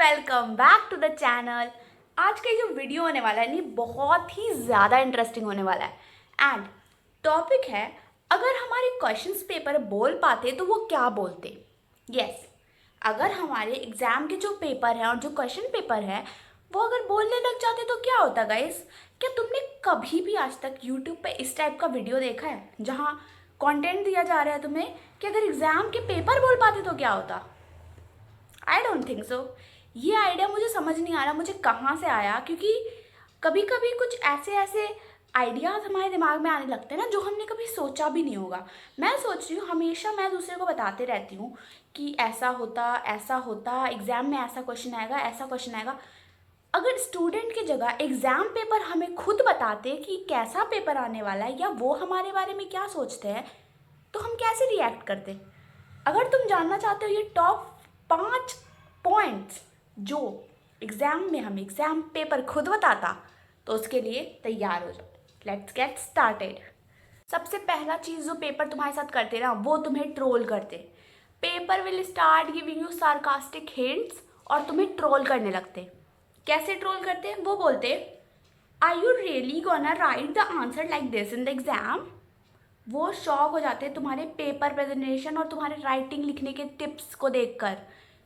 Welcome back to the channel. आज का ये जो वीडियो होने वाला है बहुत ही ज़्यादा इंटरेस्टिंग होने वाला है। एंड टॉपिक है, अगर हमारे क्वेश्चंस पेपर बोल पाते तो वो क्या बोलते। यस, अगर हमारे एग्जाम के जो पेपर हैं और जो क्वेश्चन पेपर है वो अगर बोलने लग जाते तो क्या होता गाइस। क्या तुमने कभी भी आज तक यूट्यूब पे इस टाइप का वीडियो देखा है जहाँ कंटेंट दिया जा रहा है तुम्हें कि अगर एग्जाम के पेपर बोल पाते तो क्या होता। I don't think so. ये आइडिया मुझे समझ नहीं आ रहा मुझे कहाँ से आया, क्योंकि कभी कभी कुछ ऐसे ऐसे आइडियाज़ हमारे दिमाग में आने लगते हैं ना जो हमने कभी सोचा भी नहीं होगा। मैं सोच रही हूँ, हमेशा मैं दूसरे को बताते रहती हूँ कि ऐसा होता एग्ज़ाम में ऐसा क्वेश्चन आएगा, ऐसा क्वेश्चन आएगा। अगर स्टूडेंट की जगह एग्ज़ाम पेपर हमें खुद बताते कि कैसा पेपर आने वाला है या वो हमारे बारे में क्या सोचते हैं, तो हम कैसे रिएक्ट करते। अगर तुम जानना चाहते हो ये टॉप 5 पॉइंट्स जो एग्ज़ाम में हमें एग्ज़ाम पेपर खुद बताता, तो उसके लिए तैयार हो जाओ। Let's get started. सबसे पहला चीज़ जो पेपर तुम्हारे साथ करते ना, वो तुम्हें ट्रोल करते। Paper will start giving you sarcastic hints और तुम्हें ट्रोल करने लगते। कैसे ट्रोल करते, वो बोलते, are you really gonna write the answer like this in the exam. वो शॉक हो जाते हैं तुम्हारे पेपर प्रेजेंटेशन और तुम्हारे राइटिंग लिखने के टिप्स को देखकर,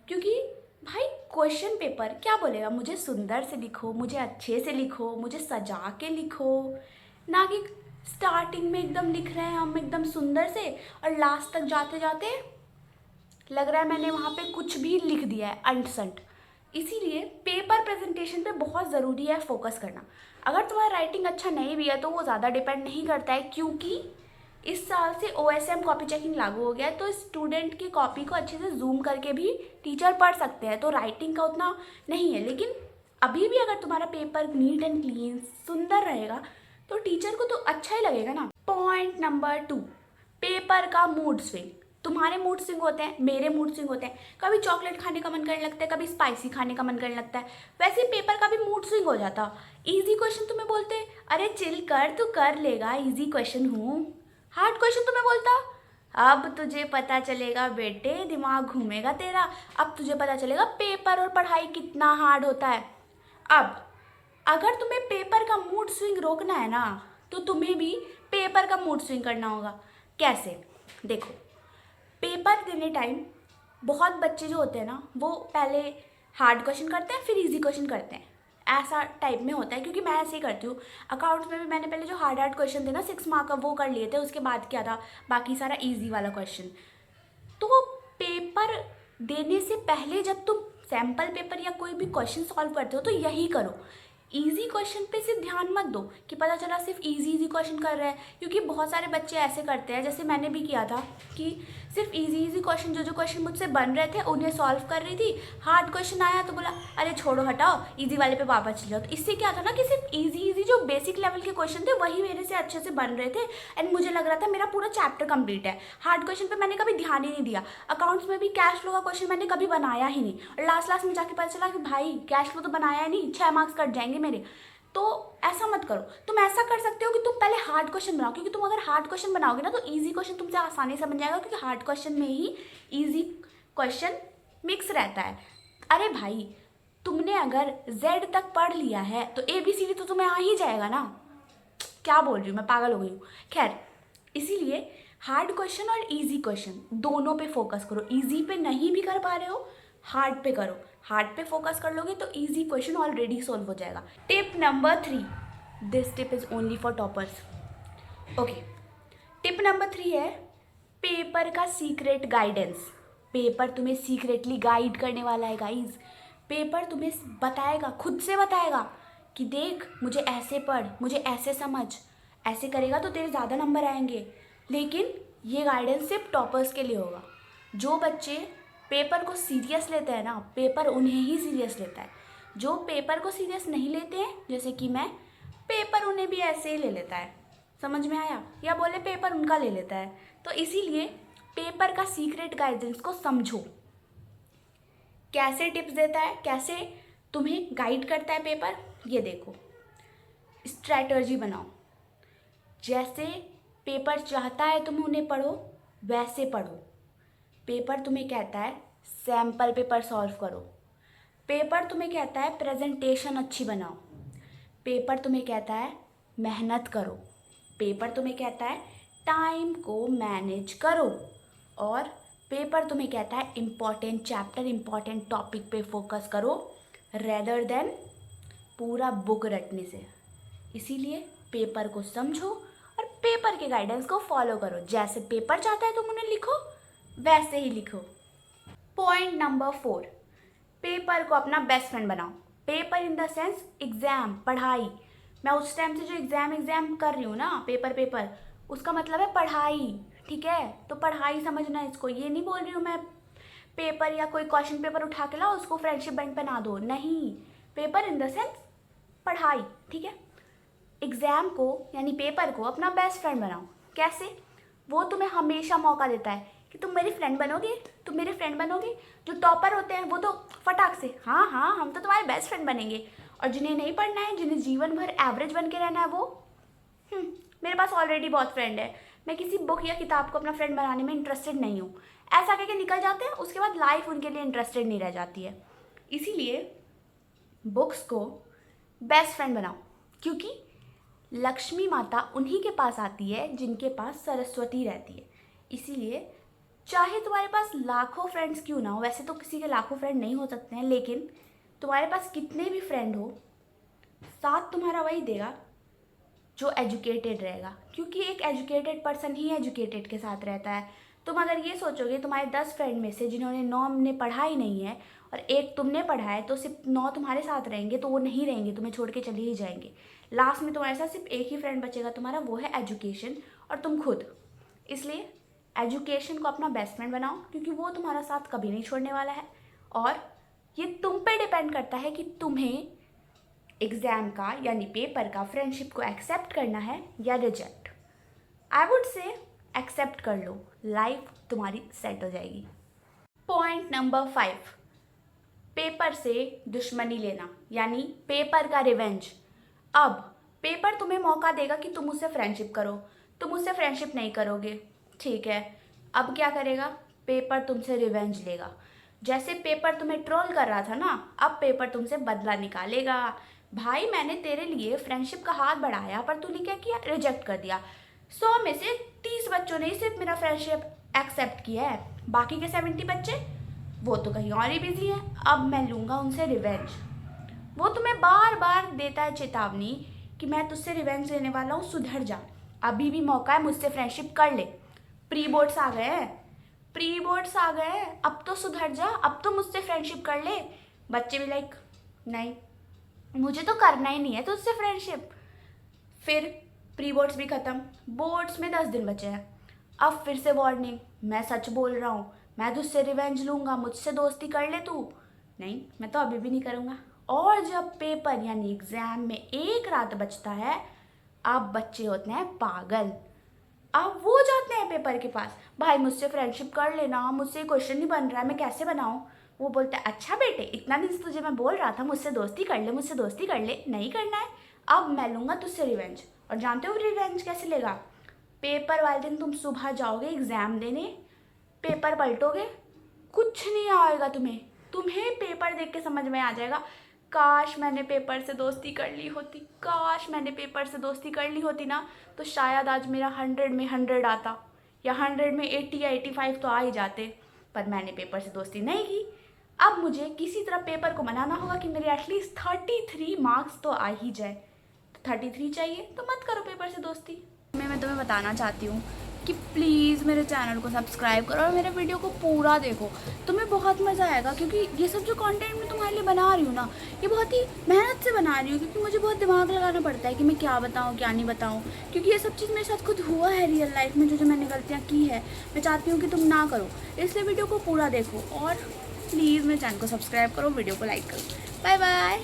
क्योंकि भाई क्वेश्चन पेपर क्या बोलेगा, मुझे सुंदर से लिखो, मुझे अच्छे से लिखो, मुझे सजा के लिखो, ना कि स्टार्टिंग में एकदम लिख रहे हैं हम एकदम सुंदर से और लास्ट तक जाते जाते लग रहा है मैंने वहाँ पे कुछ भी लिख दिया है अंटसंट। इसीलिए पेपर प्रेजेंटेशन पे बहुत ज़रूरी है फोकस करना। अगर तुम्हारा राइटिंग अच्छा नहीं भी है तो वो ज़्यादा डिपेंड नहीं करता है, क्योंकि इस साल से OSM कॉपी चेकिंग लागू हो गया है, तो स्टूडेंट की कॉपी को अच्छे से जूम करके भी टीचर पढ़ सकते हैं, तो राइटिंग का उतना नहीं है। लेकिन अभी भी अगर तुम्हारा पेपर नीट एंड क्लीन सुंदर रहेगा तो टीचर को तो अच्छा ही लगेगा ना। पॉइंट नंबर 2, पेपर का मूड स्विंग। तुम्हारे मूड स्विंग होते हैं, मेरे मूड स्विंग होते हैं। कभी चॉकलेट खाने का मन करने लगता है, कभी स्पाइसी खाने का मन करने लगता है। वैसे ही पेपर का भी मूड स्विंग हो जाता। इजी क्वेश्चन तुम्हें बोलते, अरे चिल कर, तू कर लेगा, इजी क्वेश्चन हूँ। हार्ड क्वेश्चन तुम्हें बोलता, अब तुझे पता चलेगा बेटे, दिमाग घूमेगा तेरा, अब तुझे पता चलेगा पेपर और पढ़ाई कितना हार्ड होता है। अब अगर तुम्हें पेपर का मूड स्विंग रोकना है ना, तो तुम्हें भी पेपर का मूड स्विंग करना होगा। कैसे, देखो, पेपर देने टाइम बहुत बच्चे जो होते हैं ना, वो पहले हार्ड क्वेश्चन करते हैं फिर इजी क्वेश्चन करते हैं। ऐसा टाइप में होता है, क्योंकि मैं ऐसे ही करती हूँ। अकाउंट्स में भी मैंने पहले जो हार्ड हार्ड क्वेश्चन थे ना 6 मार्क का, वो कर लिए थे, उसके बाद क्या था बाकी सारा इजी वाला क्वेश्चन। तो पेपर देने से पहले जब तुम सैम्पल पेपर या कोई भी क्वेश्चन सॉल्व करते हो तो यही करो। इजी क्वेश्चन पे सिर्फ ध्यान मत दो कि पता चला सिर्फ इजी क्वेश्चन कर रहे हैं, क्योंकि बहुत सारे बच्चे ऐसे करते हैं, जैसे मैंने भी किया था कि सिर्फ इजी क्वेश्चन जो क्वेश्चन मुझसे बन रहे थे उन्हें सॉल्व कर रही थी। हार्ड क्वेश्चन आया तो बोला अरे छोड़ो हटाओ, इजी वाले पे वापस चले जाओ। तो इससे क्या था ना कि सिर्फ इजी जो बेसिक लेवल के क्वेश्चन थे वही मेरे से अच्छे से बन रहे थे, एंड मुझे लग रहा था मेरा पूरा चैप्टर कंप्लीट है। हार्ड क्वेश्चन पे मैंने कभी ध्यान ही नहीं दिया। अकाउंट्स में भी कैश फ्लो का क्वेश्चन मैंने कभी बनाया ही नहीं, और लास्ट में जाके पता चला कि भाई कैश फ्लो तो बनाया ही नहीं, 6 मार्क्स कट जाएंगे मेरे। तो ऐसा मत करो। तुम ऐसा कर सकते हो कि तुम पहले हार्ड क्वेश्चन बनाओ, क्योंकि तुम अगर हार्ड क्वेश्चन बनाओगे ना तो इजी क्वेश्चन तुमसे आसानी से बन जाएगा, क्योंकि हार्ड क्वेश्चन में ही इजी क्वेश्चन मिक्स रहता है। अरे भाई, तुमने अगर Z तक पढ़ लिया है तो ABCD तो तुम्हें आ ही जाएगा ना। क्या बोल रही हूँ मैं, पागल हो गई हूँ। खैर, इसीलिए हार्ड क्वेश्चन और इजी क्वेश्चन दोनों पे फोकस करो। इजी पे नहीं भी कर पा रहे हो, हार्ड पे करो। हार्ड पे फोकस कर लोगे तो इजी क्वेश्चन ऑलरेडी सॉल्व हो जाएगा। Tip number 3, this tip is only for toppers. Okay, tip number 3 है पेपर का सीक्रेट गाइडेंस। पेपर तुम्हें सीक्रेटली गाइड करने वाला है गाइज। पेपर तुम्हें बताएगा, खुद से बताएगा कि देख मुझे ऐसे पढ़, मुझे ऐसे समझ, ऐसे करेगा तो तेरे ज़्यादा नंबर आएंगे। लेकिन ये गाइडेंस सिर्फ टॉपर्स के लिए होगा। जो बच्चे पेपर को सीरियस लेते हैं ना, पेपर उन्हें ही सीरियस लेता है। जो पेपर को सीरियस नहीं लेते हैं, जैसे कि मैं, पेपर उन्हें भी ऐसे ही ले लेता है। समझ में आया, या बोले पेपर उनका ले लेता है। तो इसीलिए पेपर का सीक्रेट गाइडेंस को समझो। कैसे टिप्स देता है, कैसे तुम्हें गाइड करता है पेपर, ये देखो। स्ट्रैटेजी बनाओ। जैसे पेपर चाहता है तुम उन्हें पढ़ो, वैसे पढ़ो। पेपर तुम्हें कहता है सैम्पल पेपर सॉल्व करो, पेपर तुम्हें कहता है प्रेजेंटेशन अच्छी बनाओ, पेपर तुम्हें कहता है मेहनत करो, पेपर तुम्हें कहता है टाइम को मैनेज करो, और पेपर तुम्हें कहता है इम्पॉर्टेंट चैप्टर इम्पॉर्टेंट टॉपिक पे फोकस करो रेदर देन पूरा बुक रटने से। इसीलिए पेपर को समझो और पेपर के गाइडेंस को फॉलो करो। जैसे पेपर चाहता है तुम उन्हें लिखो, वैसे ही लिखो। पॉइंट नंबर 4, पेपर को अपना बेस्ट फ्रेंड बनाओ। Paper in the sense exam, पढ़ाई। मैं उस टाइम से जो एग्ज़ाम कर रही हूँ ना, पेपर, उसका मतलब है पढ़ाई, ठीक है? तो पढ़ाई समझना इसको। ये नहीं बोल रही हूँ मैं पेपर या कोई क्वेश्चन पेपर उठा के लाओ उसको फ्रेंडशिप बैंड पे ना दो, नहीं। पेपर इन द सेंस पढ़ाई, ठीक है? एग्ज़ाम को यानी पेपर को अपना बेस्ट फ्रेंड बनाओ। कैसे? वो तुम्हें हमेशा मौका देता है कि तुम मेरी फ्रेंड बनोगे, तुम मेरे फ्रेंड बनोगे। जो टॉपर होते हैं वो तो फटाक से हाँ हाँ हम तो तुम्हारे बेस्ट फ्रेंड बनेंगे, और जिन्हें नहीं पढ़ना है, जिन्हें जीवन भर एवरेज बन के रहना है, वो मेरे पास ऑलरेडी बहुत फ्रेंड है, मैं किसी बुक या किताब को अपना फ्रेंड बनाने में इंटरेस्टेड नहीं हूँ, ऐसा कह के निकल जाते हैं। उसके बाद लाइफ उनके लिए इंटरेस्टेड नहीं रह जाती है। इसीलिए बुक्स को बेस्ट फ्रेंड बनाओ, क्योंकि लक्ष्मी माता उन्हीं के पास आती है जिनके पास सरस्वती रहती है। इसीलिए चाहे तुम्हारे पास लाखों फ्रेंड्स क्यों ना हो, वैसे तो किसी के लाखों फ्रेंड नहीं हो सकते हैं, लेकिन तुम्हारे पास कितने भी फ्रेंड हो, साथ तुम्हारा वही देगा जो एजुकेटेड रहेगा, क्योंकि एक एजुकेटेड पर्सन ही एजुकेटेड के साथ रहता है। तुम अगर ये सोचोगे तुम्हारे 10 फ्रेंड में से जिन्होंने 9 ने पढ़ा ही नहीं है और एक तुमने पढ़ा है, तो सिर्फ 9 तुम्हारे साथ रहेंगे, तो वो नहीं रहेंगे, तुम्हें छोड़ के चले ही जाएंगे। लास्ट में तुम्हारे साथ सिर्फ एक ही फ्रेंड बचेगा तुम्हारा, वो है एजुकेशन और तुम खुद। इसलिए एजुकेशन को अपना बेस्ट फ्रेंड बनाओ, क्योंकि वो तुम्हारा साथ कभी नहीं छोड़ने वाला है, और ये तुम पे डिपेंड करता है कि तुम्हें एग्ज़ाम का यानी पेपर का फ्रेंडशिप को एक्सेप्ट करना है या reject. I would say accept कर लो, लाइफ तुम्हारी सेट हो जाएगी। पॉइंट नंबर 5, पेपर से दुश्मनी लेना यानी पेपर का रिवेंज। अब पेपर तुम्हें मौका देगा कि तुम उससे फ्रेंडशिप करो, तुम उससे फ्रेंडशिप नहीं करोगे, ठीक है? अब क्या करेगा? पेपर तुमसे रिवेंज लेगा। जैसे पेपर तुम्हें ट्रोल कर रहा था ना, अब पेपर तुमसे बदला निकालेगा। भाई मैंने तेरे लिए फ्रेंडशिप का हाथ बढ़ाया, पर तूने क्या किया? रिजेक्ट कर दिया। 100 में से 30 बच्चों ने ही सिर्फ मेरा फ्रेंडशिप एक्सेप्ट किया है, बाकी के 70 बच्चे वो तो कहीं और ही बिजी हैं। अब मैं लूँगा उनसे रिवेंज। वो तुम्हें बार बार देता है चेतावनी कि मैं तुझसे रिवेंज लेने वाला हूँ, सुधर जा, अभी भी मौका है, मुझसे फ्रेंडशिप कर ले। प्री बोर्ड्स आ गए हैं, प्री बोर्ड्स आ गए हैं, अब तो सुधर जा, अब तो मुझसे फ्रेंडशिप कर ले। बच्चे भी लाइक नहीं, मुझे तो करना ही नहीं है तुझसे फ्रेंडशिप। फिर प्री बोर्ड्स भी ख़त्म, बोर्ड्स में 10 दिन बचे हैं। अब फिर से वार्निंग, मैं सच बोल रहा हूँ, मैं तुझसे रिवेंज लूँगा, मुझसे दोस्ती कर ले तू। नहीं, मैं तो अभी भी नहीं करूँगा। और जब पेपर यानी एग्ज़ाम में एक रात बचता है, अब बच्चे होते हैं पागल। अब वो जाते हैं पेपर के पास, भाई मुझसे फ्रेंडशिप कर लेना, मुझसे क्वेश्चन नहीं बन रहा है, मैं कैसे बनाऊँ? वो बोलता है अच्छा बेटे, इतना दिन से तुझे मैं बोल रहा था मुझसे दोस्ती कर ले, मुझसे दोस्ती कर ले, नहीं करना है, अब मैं लूँगा तुझसे रिवेंज। और जानते हो रिवेंज कैसे लेगा? पेपर वाले दिन तुम सुबह जाओगे एग्ज़ाम देने, पेपर पलटोगे, कुछ नहीं आएगा तुम्हें, तुम्हें पेपर देख के समझ में आ जाएगा, काश मैंने पेपर से दोस्ती कर ली होती, काश मैंने पेपर से दोस्ती कर ली होती ना, तो शायद आज मेरा 100 में 100 आता, या 100 में 80 या 85 तो आ ही जाते, पर मैंने पेपर से दोस्ती नहीं की। अब मुझे किसी तरह पेपर को मनाना होगा कि मेरे एटलीस्ट 33 मार्क्स तो आ ही जाए। तो 33 चाहिए तो मत करो पेपर से दोस्ती। मैं तुम्हें बताना चाहती हूँ कि प्लीज़ मेरे चैनल को सब्सक्राइब करो और मेरे वीडियो को पूरा देखो, तुम्हें बहुत मज़ा आएगा। क्योंकि ये सब जो कंटेंट मैं तुम्हारे लिए बना रही हूँ ना, ये बहुत ही मेहनत से बना रही हूँ, क्योंकि मुझे बहुत दिमाग लगाना पड़ता है कि मैं क्या बताऊँ क्या नहीं बताऊँ, क्योंकि ये सब चीज़ मेरे साथ खुद हुआ है रियल लाइफ में। जो मैंने गलतियाँ की है, मैं चाहती हूँ कि तुम ना करो, इसलिए वीडियो को पूरा देखो और प्लीज़ मेरे चैनल को सब्सक्राइब करो, वीडियो को लाइक करो। Bye bye.